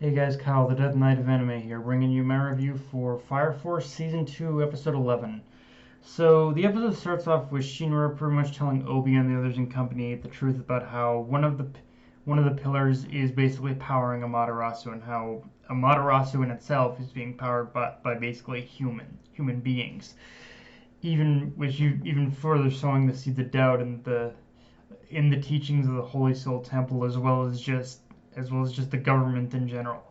Hey guys, Kyle, the Death Knight of Anime here, bringing you my review for Fire Force Season 2, Episode 11. So, the episode starts off with Shinra pretty much telling Obi and the others in company the truth about how one of the pillars is basically powering Amaterasu, and how Amaterasu in itself is being powered by basically human beings. Even further sowing the seeds of doubt in the teachings of the Holy Soul Temple, as well as just the government in general.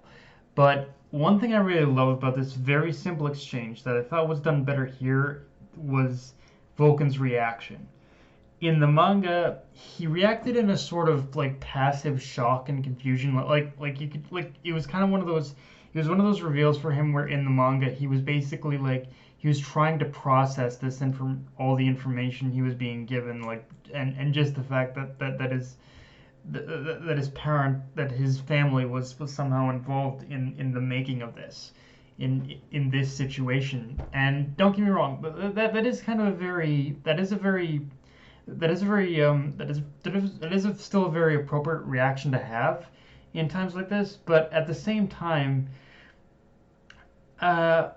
But one thing I really love about this very simple exchange that I thought was done better here was Vulcan's reaction. In the manga, he reacted in a sort of like passive shock and confusion, like you could like it was kind of one of those reveals for him where in the manga he was basically like he was trying to process this and from all the information he was being given, like and just the fact that his his family was somehow involved in the making of this, in this situation. And don't get me wrong, but that is kind of a very that is a very that is a very that is still a very appropriate reaction to have in times like this. But at the same time, I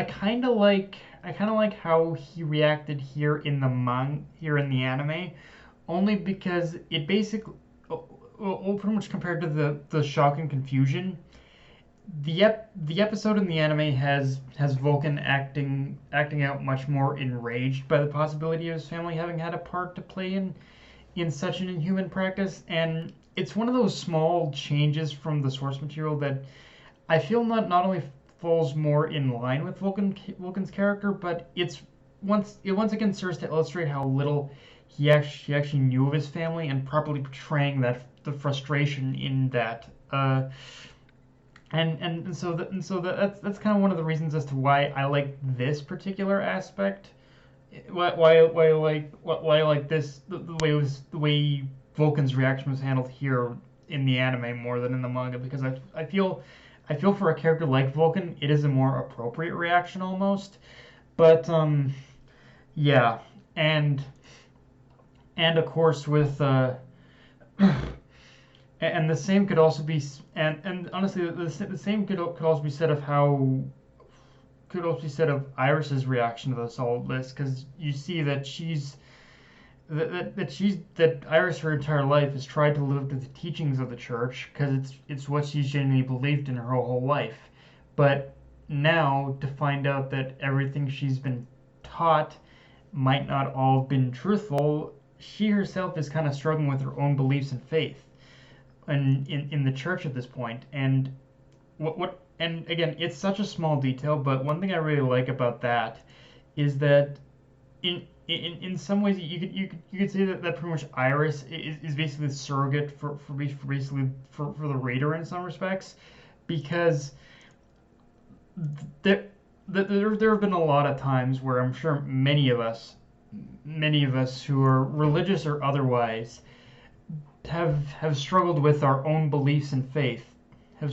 kind of like how he reacted here in the anime, only because it basically, pretty much compared to the shock and confusion, the episode in the anime has Vulcan acting out much more enraged by the possibility of his family having had a part to play in such an inhuman practice. And it's one of those small changes from the source material that I feel not only falls more in line with Vulcan's character, but it once again serves to illustrate how little he actually knew of his family, and properly portraying the frustration in that. That's kind of one of the reasons as to why I like this particular aspect. Why I like this the way Vulcan's reaction was handled here in the anime more than in the manga, because I feel for a character like Vulcan it is a more appropriate reaction almost. But yeah. And of course with and the same could also be, and honestly the same could also be said of Iris's reaction to this all this, because you see that that Iris her entire life has tried to live up to the teachings of the church, because it's what she's genuinely believed in her whole life. But now to find out that everything she's been taught might not all have been truthful, she herself is kind of struggling with her own beliefs and faith and in the church at this point. And and again, it's such a small detail, but one thing I really like about that is that in some ways you could say that pretty much Iris is basically the surrogate for the reader in some respects, because there there have been a lot of times where I'm sure many of us who are religious or otherwise have struggled with our own beliefs and faith, on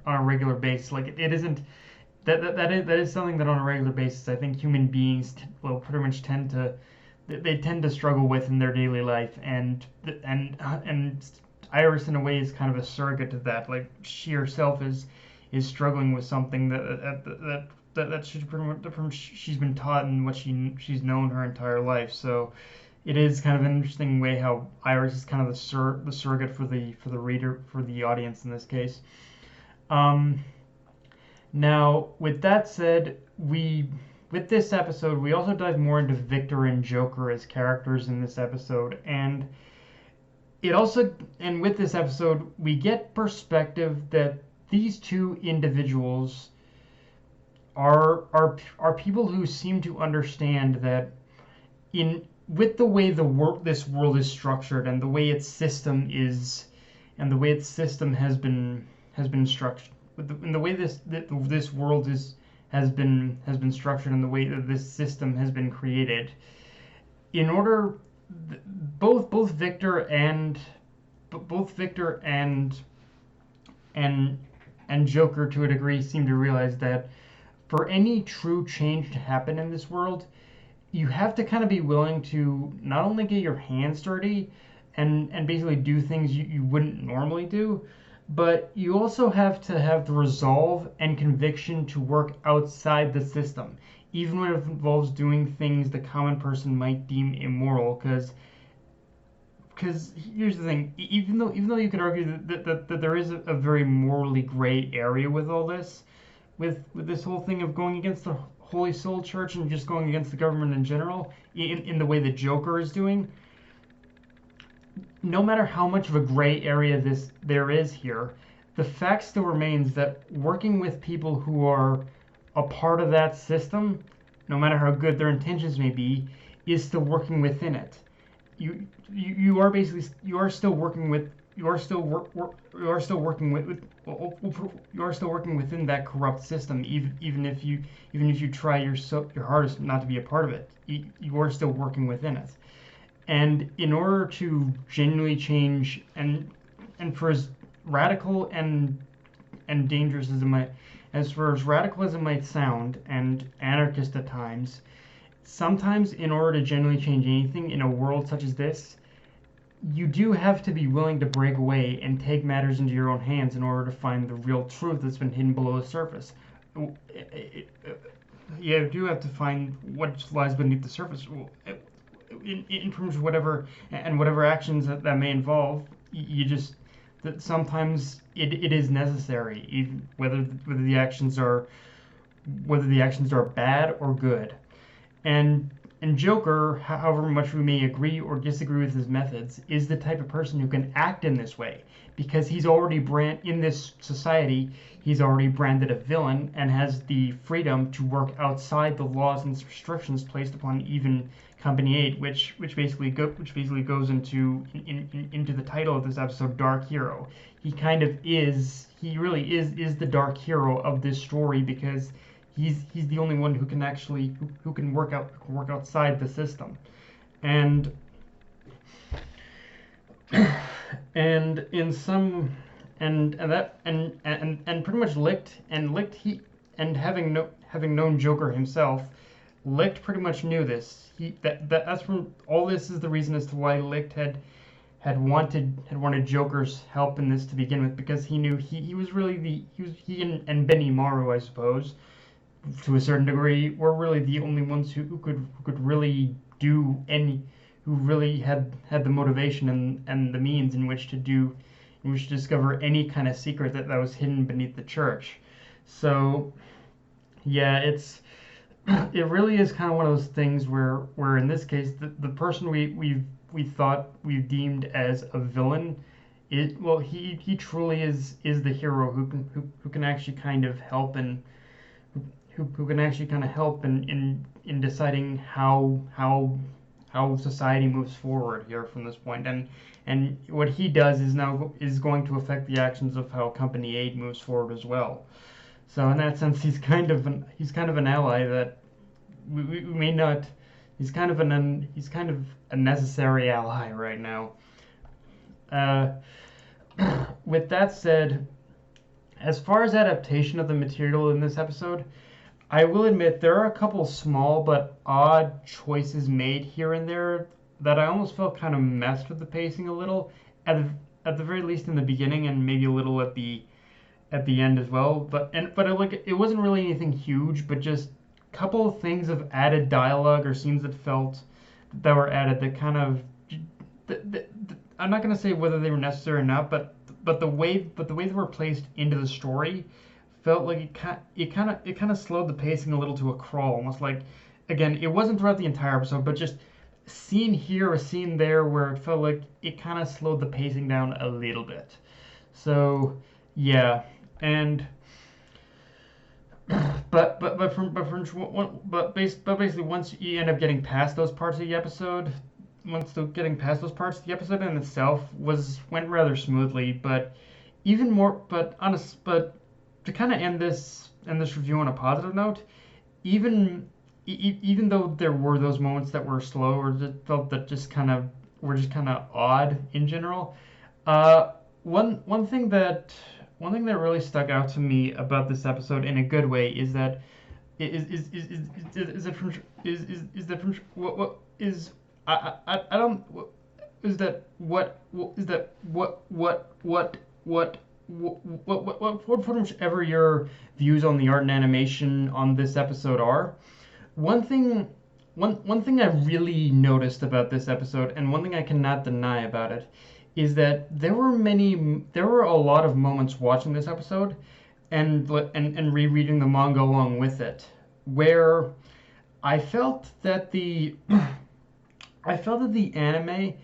a regular basis. Like it isn't that is something that on a regular basis I think human beings will pretty much tend to struggle with in their daily life. And Iris in a way is kind of a surrogate to that. Like she herself is struggling with something that she's been taught and what she's known her entire life. So it is kind of an interesting way how Iris is kind of the surrogate for the reader, for the audience in this case. Now, with that said, with this episode we also dive more into Victor and Joker as characters in this episode, and with this episode we get perspective that these two individuals are people who seem to understand that in with the way this world is structured, and the way its system has been structured, in the way this world has been structured, and the way that this system has been created. In order, both Victor and Joker to a degree seem to realize that for any true change to happen in this world, you have to kind of be willing to not only get your hands dirty, and basically do things you wouldn't normally do. But you also have to have the resolve and conviction to work outside the system, even when it involves doing things the common person might deem immoral. Because here's the thing, even though you could argue that there is a very morally gray area with all this, with this whole thing of going against the Holy Soul Church and just going against the government in general, in the way the Joker is doing, no matter how much of a gray area there is here, the fact still remains that working with people who are a part of that system, no matter how good their intentions may be, is still working within it. You are basically you are still working with you are still you are still working you are still working within that corrupt system, even if you try your hardest not to be a part of it. You are still working within it. And in order to genuinely change, and for as radical and dangerous as for as radical as it might sound, and anarchist at times, sometimes in order to genuinely change anything in a world such as this, you do have to be willing to break away and take matters into your own hands in order to find the real truth that's been hidden below the surface. You do have to find what lies beneath the surface. In terms of whatever actions that may involve, you just that sometimes it is necessary, even whether the actions are bad or good. And Joker, however much we may agree or disagree with his methods, is the type of person who can act in this way because he's already in this society. He's already branded a villain and has the freedom to work outside the laws and restrictions placed upon even Company 8, which basically goes into the title of this episode, Dark Hero. He really is the dark hero of this story because he's the only one who can work outside the system, and in some and pretty much Licht having known Joker himself, Licht pretty much knew this. That's from all this is the reason as to why Licht had wanted Joker's help in this to begin with, because he knew he was really he and Benimaru, I suppose, to a certain degree, were really the only ones who could really do who really had the motivation and the means in which to discover any kind of secret that was hidden beneath the church. So yeah, it really is kind of one of those things where in this case the person we've deemed as a villain, he truly is the hero who can actually kind of help and who can actually kind of help in deciding how society moves forward here from this point, and what he does is going to affect the actions of how Company 8 moves forward as well. So in that sense, he's kind of an ally that we may not. He's kind of a necessary ally right now. With that said, as far as adaptation of the material in this episode, I will admit there are a couple small but odd choices made here and there that I almost felt kind of messed with the pacing a little, at the very least in the beginning, and maybe a little at the end as well. But it wasn't really anything huge, but just a couple of things of added dialogue or scenes that were added that kind of I'm not gonna say whether they were necessary or not, but the way they were placed into the story felt like it kind of slowed the pacing a little to a crawl, almost like, again, it wasn't throughout the entire episode, but just a scene here, a scene there, where it felt like it kind of slowed the pacing down a little bit. So yeah, and basically once you end up getting past those parts of the episode, in itself went rather smoothly, but even more, but to kind of end this review on a positive note, even though there were those moments that were slow or that felt that were just kind of odd in general, one thing that really stuck out to me about this episode in a good way is that I don't is that what is that what pretty much ever your views on the art and animation on this episode are. One thing one thing I really noticed about this episode, and one thing I cannot deny about it, is that there were a lot of moments watching this episode and rereading the manga along with it, where I felt that the I felt that the anime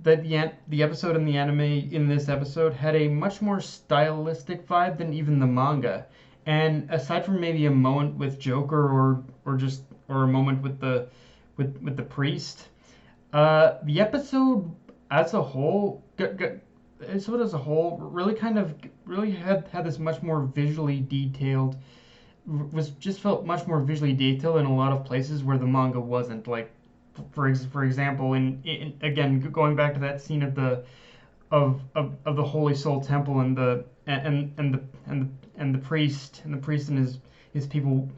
that the episode in the anime in this episode had a much more stylistic vibe than even the manga. And aside from maybe a moment with Joker or a moment with the priest, the episode as a whole really kind of really had this much more visually detailed was just felt much more visually detailed in a lot of places where the manga wasn't. Like, for example, in again going back to that scene of the Holy Soul Temple and the priest and his people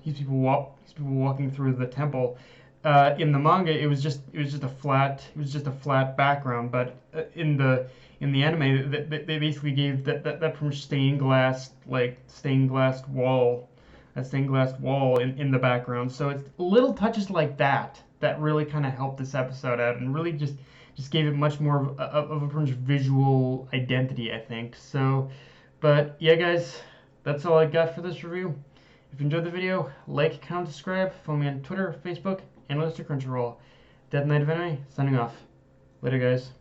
walking through the temple. In the manga, it was just a flat background, but in the anime, they basically gave that from stained glass wall, a stained glass wall in the background. So it's little touches like that that really kind of helped this episode out and really just gave it much more of a pretty much visual identity, I think. So, but yeah, guys, that's all I got for this review. If you enjoyed the video, like, comment, subscribe, follow me on Twitter, Facebook, and Crunchyroll. Dead Knight of Anime, signing off. Later, guys.